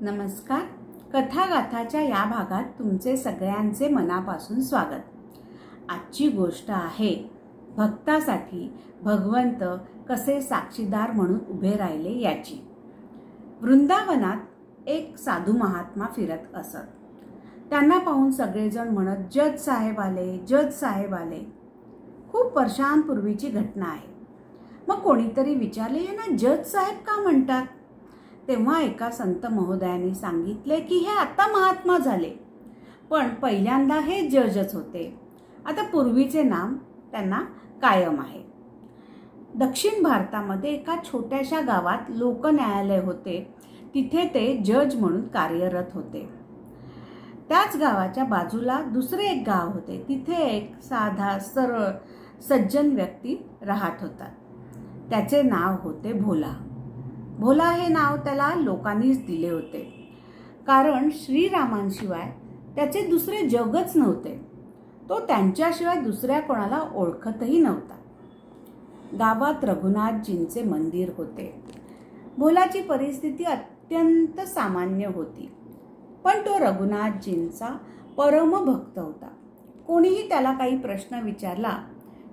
नमस्कार. कथागाथाच्या या भागात तुमचे सगळ्यांचे मनापासून स्वागत. आजची गोष्ट आहे भक्तासाठी भगवंत कसे साक्षीदार म्हणून उभे राहिले याची. वृंदावनात एक साधू महात्मा फिरत असत. त्यांना पाहून सगळेजण म्हणत, जज साहेब आले, जज साहेब आले. खूप वर्षांपूर्वीची घटना आहे. मग कोणीतरी विचारले, यांना जज साहेब का म्हणतात? तेव्हा एका संत महोदयांनी सांगितले की हे आता महात्मा झाले, पण पहिल्यांदा हे जजच होते. आता पूर्वीचे नाम त्यांना कायम आहे. दक्षिण भारतामध्ये एका छोट्याशा गावात लोक न्यायालय होते. तिथे ते जज म्हणून कार्यरत होते. त्याच गावाच्या बाजूला दुसरे एक गाव होते. तिथे एक साधा सरळ सज्जन व्यक्ती राहत होता. त्याचे नाव होते भोला. भोला हे नाव त्याला लोकांनीच दिले होते, कारण श्रीरामांशिवाय त्याचे दुसरे जगच नव्हते. तो त्यांच्याशिवाय दुसऱ्या कोणाला ओळखतही नव्हता. गावात रघुनाथजींचे मंदिर होते. भोलाची परिस्थिती अत्यंत सामान्य होती, पण तो रघुनाथजींचा परमभक्त होता. कोणीही त्याला काही प्रश्न विचारला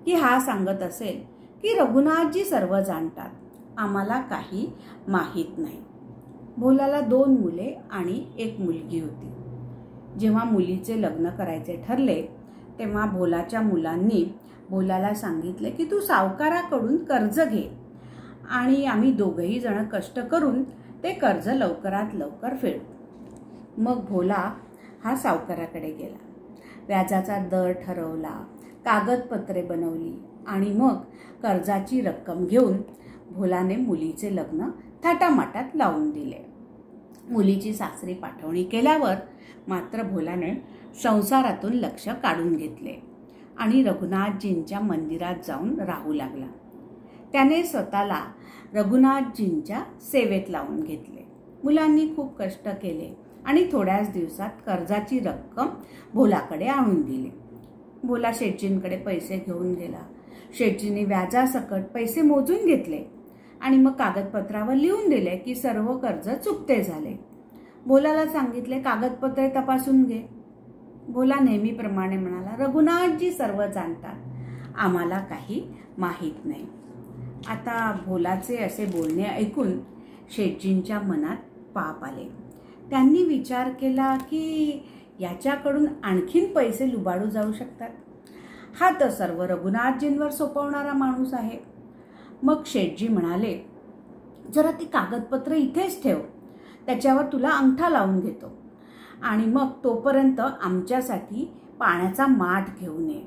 की हा सांगत असेल की रघुनाथजी सर्व जाणतात, आम्हाला काही माहीत नाही. भोलाला 2 मुले आणि 1 मुलगी होती. जेव्हा मुलीचे लग्न करायचे ठरले तेव्हा भोलाच्या मुलांनी भोलाला सांगितले की तू सावकाराकडून कर्ज घे आणि आम्ही दोघेही जण कष्ट करून ते कर्ज लवकरात लवकर फेडू. मग भोला हा सावकाराकडे गेला. व्याजाचा दर ठरवला, कागदपत्रे बनवली आणि मग कर्जाची रक्कम घेऊन भोलाने मुलीचे लग्न थाटामाटात लावून दिले. मुलीची सासरी पाठवणी केल्यावर मात्र भोलाने संसारातून लक्ष काढून घेतले आणि रघुनाथजींच्या मंदिरात जाऊन राहू लागला. त्याने स्वतःला रघुनाथजींच्या सेवेत लावून घेतले. मुलांनी खूप कष्ट केले आणि थोड्याच दिवसात कर्जाची रक्कम भोलाकडे आणून दिली. भोला शेटजींकडे पैसे घेऊन गेला. शेटजींनी व्याजासकट पैसे मोजून घेतले आणि मग कागदपत्रावर लिहून दिले की सर्व कर्ज चुकते झाले. भोलाला सांगितले, कागदपत्रे तपासून घे. भोला नेहमीप्रमाणे म्हणाला, रघुनाथजी सर्व जाणतात, आम्हाला काही माहीत नाही. आता भोलाचे असे बोलणे ऐकून शेटजींच्या मनात पाप आले. त्यांनी विचार केला की याच्याकडून आणखीन पैसे लुबाडू जाऊ शकतात. हा तर सर्व रघुनाथजींवर सोपवणारा माणूस आहे. मग शेटजी म्हणाले, जरा ती कागदपत्र इथेच ठेव, त्याच्यावर तुला अंगठा लावून घेतो आणि मग तोपर्यंत आमच्यासाठी पाण्याचा माठ घेऊन ये.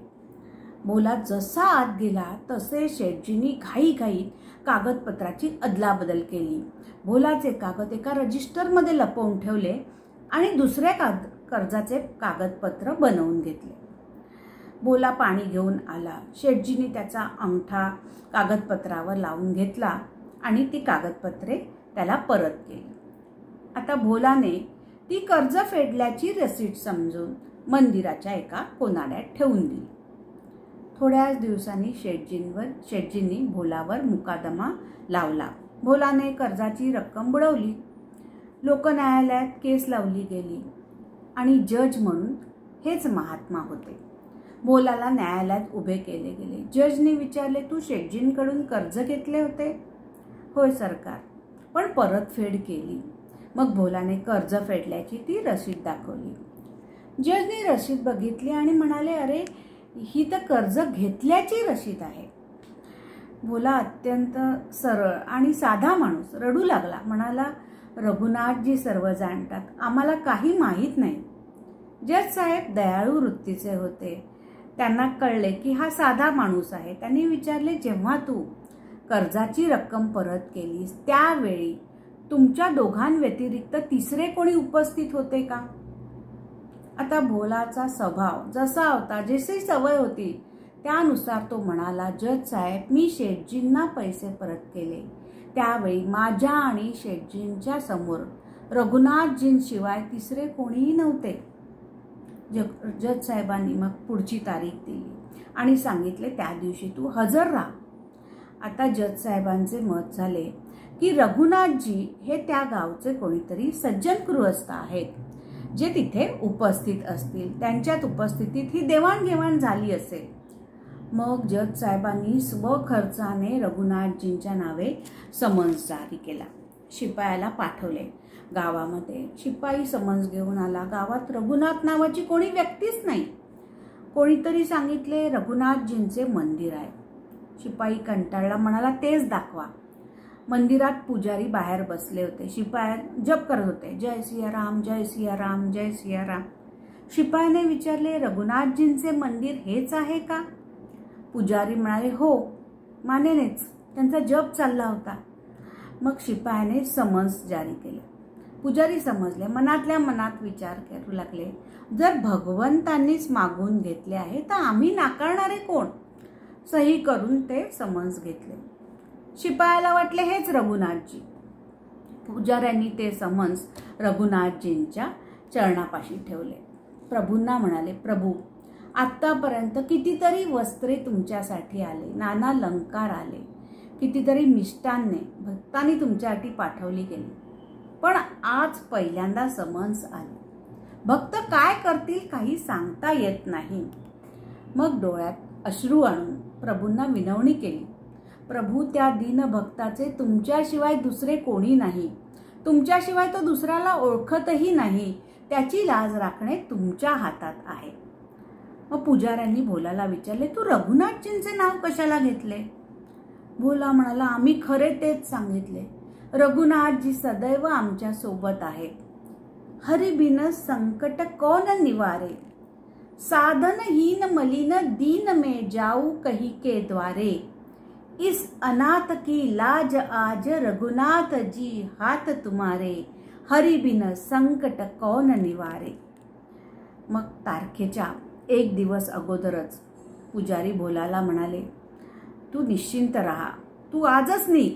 भोला जसा आत गेला तसे शेटजींनी घाईघाईत कागदपत्राची अदलाबदल केली. भोलाचे कागद एका रजिस्टरमध्ये लपवून ठेवले आणि दुसऱ्या कर्जाचे कागदपत्र बनवून घेतले. भोला पाणी घेऊन आला. शेटजींनी त्याचा अंगठा कागदपत्रावर लावून घेतला आणि ती कागदपत्रे त्याला परत केली. आता भोलाने ती कर्ज फेडल्याची रसीद समजून मंदिराच्या एका कोनाड्यात ठेवून दिली. थोड्याच दिवसांनी शेटजींनी भोलावर मुकादमा लावला. भोलाने कर्जाची रक्कम बुडवली. लोक न्यायालयात केस लावली गेली आणि जज म्हणून हेच महात्मा होते. भोलाला न्यायालयात उभे केले गेले. जजने विचारले, तू शेटजींकडून कर्ज घेतले होते? होय सरकार, पण परतफेड केली. मग भोलाने कर्ज फेडल्याची ती रसीद दाखवली. जजने रसीद बघितली आणि म्हणाले, अरे ही तर कर्ज घेतल्याची रसीद आहे. भोला अत्यंत सरळ आणि साधा माणूस रडू लागला. म्हणाला, रघुनाथजी सर्व जाणतात, आम्हाला काही माहीत नाही. जज साहेब दयाळू वृत्तीचे होते. त्यांना कळले की हा साधा माणूस आहे. त्यांनी विचारले, जेव्हा तू कर्जाची रक्कम परत केलीस त्यावेळी तुमच्या दोघांव्यतिरिक्त तिसरे कोणी उपस्थित होते का? आता भोलाचा स्वभाव जसा होता, जशी सवय होती त्यानुसार तो म्हणाला, जज साहेब, मी शेटजींना पैसे परत केले त्यावेळी माझ्या आणि शेटजींच्या समोर रघुनाथजींशिवाय तिसरे कोणीही नव्हते. जज साहेबांनी मग पुढची तारीख दिली आणि सांगितले, त्या दिवशी तू हजर राहा. आता जज साहेबांचे मत झाले की रघुनाथजी हे त्या गावचे कोणीतरी सज्जन गृहस्थ आहेत जे तिथे उपस्थित असतील, त्यांच्यात उपस्थितीत ही देवाणघेवाण झाली असेल. मग जज साहेबांनी स्वखर्चाने रघुनाथजींच्या नावे समन्स जारी केला. शिपायाला पाठवले गावामध्ये. शिपाई समन्स घेऊन आला. गावात रघुनाथ नावाची कोणी व्यक्तीच नाही. कोणीतरी सांगितले रघुनाथजींचे मंदिर आहे. शिपाई कंटाळला, म्हणाला तेच दाखवा. मंदिरात पुजारी बाहेर बसले होते. शिपाई जप करत होते, जय सियाराम जय सियाराम जय सियाराम. शिपायाने विचारले, रघुनाथजींचे मंदिर हेच आहे का? पुजारी म्हणाले, हो मानेनेच, त्यांचा जप चालला होता. मग शिपायाने समन्स जारी केले. पुजारी समजले. मनातल्या मनात विचार करू लागले, जर भगवंतांनीच मागून घेतले आहे तर आम्ही नाकारणारे कोण? सही करून ते समन्स घेतले. शिपायाला वाटले हेच रघुनाथजी. पुजाऱ्यांनी ते समन्स रघुनाथजींच्या चरणापाशी ठेवले. प्रभूंना म्हणाले, प्रभू आत्तापर्यंत कितीतरी वस्त्रे तुमच्यासाठी आले, नाना अलंकार आले, कितीतरी मिष्टान्ने भक्तांनी तुमच्यासाठी पाठवली गेली, पण आज पहिल्यांदा समन्स आले. भक्त काय करतील काही सांगता येत नाही. मग डोळ्यात अश्रू आणून प्रभूंना विनवणी केली. प्रभू, त्या दीनभक्ताचे तुमच्याशिवाय दुसरे कोणी नाही, तुमच्याशिवाय तो दुसऱ्याला ओळखतही नाही, त्याची लाज राखणे तुमच्या हातात आहे. मग पुजाऱ्यांनी भोलाला विचारले, तू रघुनाथजींचे नाव कशाला घेतले? भोला म्हणाला, आम्ही खरे तेच सांगितले. रघुनाथजी सदैव आमच्या सोबत आहेत. हरिबिन संकट कौन निवारे, साधनहीन मलिन दीन में जाऊ कही के द्वारे, इस अनाथ की लाज आज रघुनाथ जी हाथ तुम्हारे, हरिबिन संकट कौन निवारे. मग तारखेच्या एक दिवस अगोदरच पुजारी भोलाला म्हणाले, तू निश्चिंत राहा, तू आजच निघ,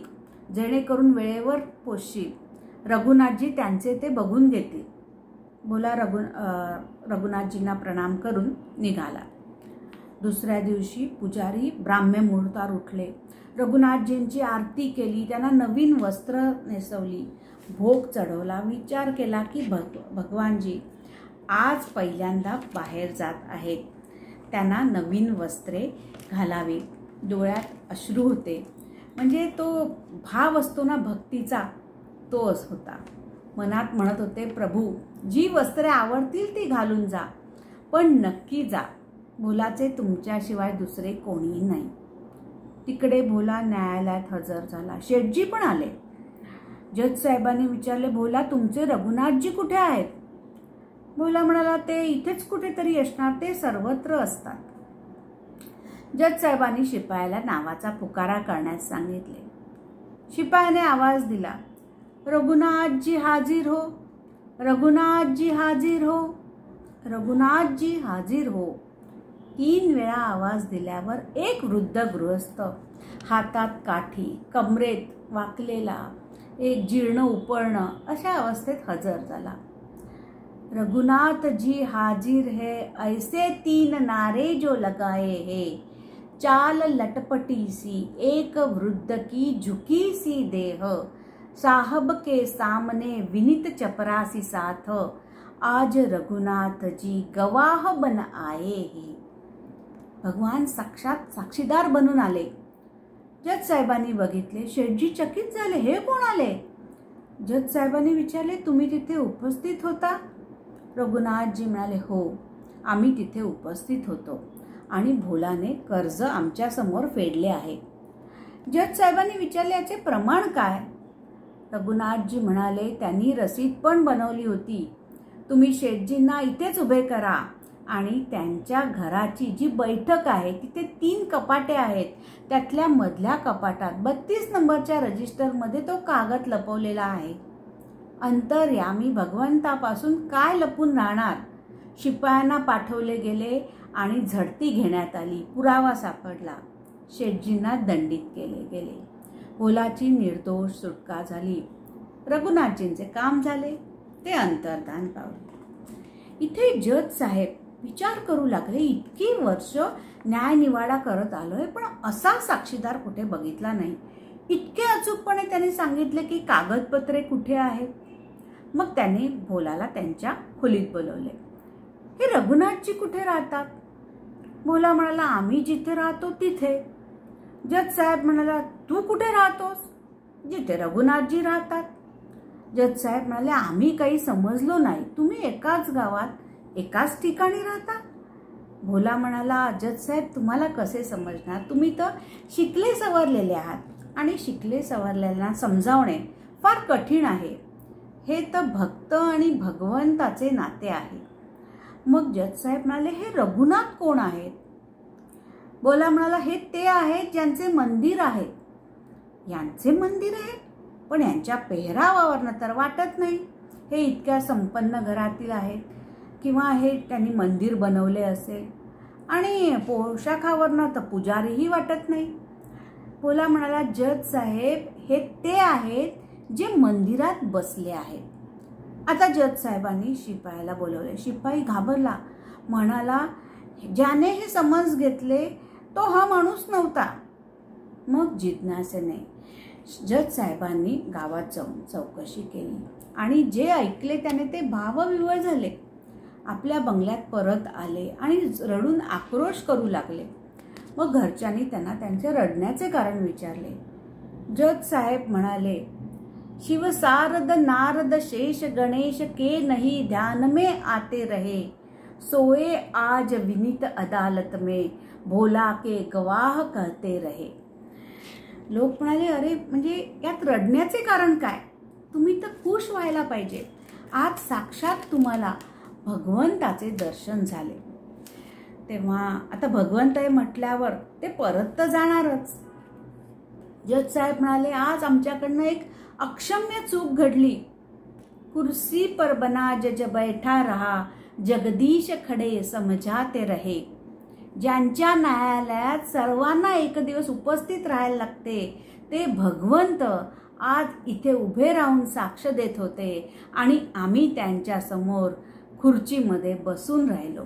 जेणेकरून वेळेवर पोचशील. रघुनाथजी त्यांचे ते बघून घेतील. भोला रघुनाथजींना प्रणाम करून निघाला. दुसऱ्या दिवशी पुजारी ब्राह्म्य मुहूर्तावर उठले. रघुनाथजींची आरती केली, त्यांना नवीन वस्त्र नेसवली, भोग चढवला. विचार केला की भगवानजी आज पहिल्यांदा बाहेर जात आहेत, त्यांना नवीन वस्त्रे घालावी. डोळ्यात अश्रू होते, म्हणजे तो भाव असतो ना भक्तीचा, तोच होता. मनात म्हणत होते, प्रभू जी वस्त्रे आवडतील ती घालून जा, पण नक्की जा. भोलाचे तुमच्याशिवाय दुसरे कोणीही नाही. तिकडे भोला न्यायालयात हजर झाला. शेठजी पण आले. जज साहेबांनी विचारले, भोला तुमचे रघुनाथजी कुठे आहेत? भोला म्हणाला, ते इथेच कुठेतरी असणार, ते सर्वत्र असतात. जज साहेबांनी शिपायाला नावाचा पुकारा करण्यास सांगितले. शिपायाने आवाज दिला, रघुनाथजी हाजीर हो, रघुनाथजी हाजीर हो, रघुनाथजी हाजीर हो. 3 वेळा आवाज दिल्यावर एक वृद्ध गृहस्थ हातात काठी, कमरेत वाकलेला एक जीर्ण उपळणं अशा अवस्थेत हजर झाला. रघुनाथ जी हाजिर है, ऐसे 3 नारे जो लगाए है, चाल लटपटी सी एक वृद्ध की झुकी सी देह, साहब के सामने विनित चपरासी साथ, आज रघुनाथ जी गवाह बन आए हैं. भगवान साक्षात साक्षीदार बनून आले. जज साहेबांनी बघितले. शेठजी चकित झाले, हे कोण आले? जज साहेबांनी विचारले, तुम्ही तिथे उपस्थित होता? रघुनाथजी म्हणाले, हो आम्ही तिथे उपस्थित होतो आणि भोलाने कर्ज आमच्या समोर फेडले आहे. जज साहेबांनी विचारले, याचे प्रमाण काय? रघुनाथजी म्हणाले, त्यांनी रसीद पण बनवली होती. तुम्ही शेठजींना इथेच उभे करा आणि त्यांच्या घराची जी बैठक आहे तिथे 3 कपाटे आहेत, त्यातल्या मधल्या कपाटात 32 नंबरच्या रजिस्टरमध्ये तो कागद लपवलेला आहे. अंतर्यामी भगवंतापासून काय लपून राहणार? शिपायांना पाठवले गेले आणि झडती घेण्यात आली. पुरावा सापडला. शेठजींना दंडित केले गेले. भोलाची निर्दोष सुटका झाली. रघुनाथजींचे काम झाले. ते अंतर्धान पावले. इथे जज साहेब विचार करू लागले, इतकी वर्ष न्यायनिवाडा करत आलोय पण असा साक्षीदार कुठे बघितला नाही. इतके अचूकपणे त्याने सांगितले की कागदपत्रे कुठे आहेत. मग त्याने भोलाला त्यांच्या खोलीत बोलवले. हे रघुनाथजी कुठे राहतात? भोला म्हणाला, आम्ही जिथे राहतो तिथे. जज साहेब म्हणाला, तू कुठे राहतोस? जिथे रघुनाथजी राहतात. जज साहेब म्हणाले, आम्ही काही समजलो नाही, तुम्ही एकाच गावात एकाच ठिकाणी राहता? भोला म्हणाला, जज साहेब तुम्हाला कसे समजणार, तुम्ही तर शिकले सवरलेले आहात आणि शिकले सवरलेल्यांना समजावणे फार कठीण आहे. हे तर भक्त आणि भगवंताचे नाते आहे. मग जज साहेब म्हणाले, हे रघुनाथ कोण आहेत? भोला म्हणाला, हे ते आहेत ज्यांचे मंदिर आहे. यांचे मंदिर आहे? पण यांच्या पेहरावावरनं तर वाटत नाही हे इतक्या संपन्न घरातील आहेत, किंवा हे त्यांनी मंदिर बनवले असेल, आणि पोशाखावरनं तर पुजारीही वाटत नाही. भोला म्हणाला, जज साहेब हे ते आहेत जे मंदिरात बसले आहेत. आता जज साहेबांनी शिपायाला बोलवले. शिपाई घाबरला, म्हणाला, ज्याने हे समज घेतले तो हा माणूस नव्हता. मग जिज्ञासेने जज साहेबांनी गावात जाऊन चौकशी केली आणि जे ऐकले त्याने ते भावविव्हळ झाले. आपल्या बंगल्यात परत आले आणि रडून आक्रोश करू लागले. मग घरच्यांनी त्यांना त्यांचे रडण्याचे कारण विचारले. जज साहेब म्हणाले, शिव सारद नारद शेष गणेश के नहीं ध्यान में आते रहे, सोए आज विनीत अदालत में भोला के गवाह कहते रहे. लोक म्हणाले, अरे म्हणजे यात रडण्याचे कारण काय? तुम्ही तर खुश व्हायला पाहिजे. आज साक्षात तुम्हाला भगवंताचे दर्शन झाले. तेव्हा आता भगवंत आहे म्हटल्यावर ते परत तर जाणारच. जज साहेब म्हणाले, आज आमच्याकडनं एक अक्षम्य चूक घडली. कुर्सी पर बना जज बैठा रहा, जगदीश खडे समझाते रहे. ज्यांच्या न्यायालयात सर्वांना एक दिवस उपस्थित राहायला लागते ते भगवंत आज इथे उभे राहून साक्ष देत होते आणि आम्ही त्यांच्या समोर खुर्चीमध्ये बसून राहिलो.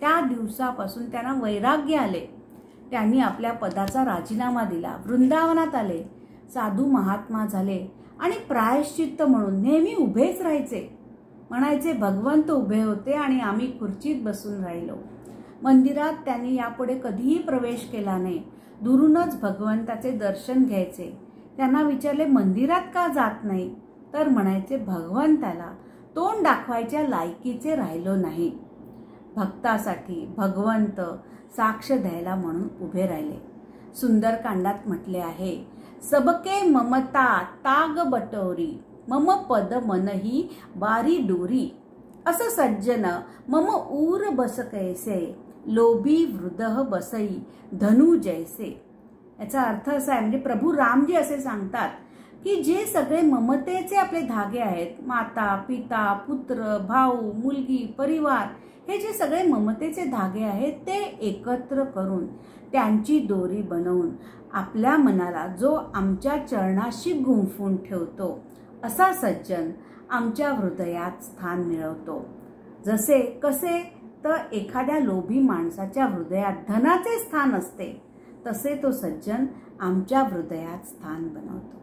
त्या दिवसापासून त्यांना वैराग्य आले. त्यांनी आपल्या पदाचा राजीनामा दिला, वृंदावनात आले, साधू महात्मा झाले आणि प्रायश्चित्त म्हणून नेहमी उभेच राहायचे. म्हणायचे, भगवंत उभे होते आणि आम्ही खुर्चीत बसून राहिलो. मंदिरात त्यांनी यापुढे कधीही प्रवेश केला नाही. दुरूनच भगवंताचे दर्शन घ्यायचे. त्यांना विचारले, मंदिरात का जात नाही? तर म्हणायचे, भगवंताला तोंड दाखवायच्या लायकीचे राहिलो नाही. भक्तासाठी भगवंत साक्ष द्यायला म्हणून उभे राहिले. सुंदरकांडात म्हटले आहे, सबके ममता ताग बटोरी, मम पद मनही बारी डोरी. असं सज्जन मम ऊर बस कैसे, लोभी वृदह बसई धनु जैसे. याचा अर्थ असा आहे, म्हणजे प्रभू रामजी असे सांगतात की जे सगळे ममतेचे आपले धागे आहेत, माता पिता पुत्र भाऊ मुलगी परिवार, हे जे सगळे ममतेचे धागे आहेत ते एकत्र करून त्यांची दोरी बनवून आपल्या मनाला जो आमच्या चरणाशी गुंफून ठेवतो असा सज्जन आमच्या हृदयात स्थान मिळवतो. जसे कसे तर एखाद्या लोभी माणसाच्या हृदयात धनाचे स्थान असते, तसे तो सज्जन आमच्या हृदयात स्थान बनवतो.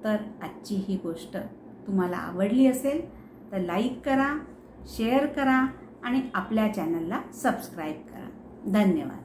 तर आजची ही गोष्ट तुम्हाला आवडली असेल तर लाईक करा, शेअर करा आणि आपल्या चॅनलला सबस्क्राईब करा. धन्यवाद.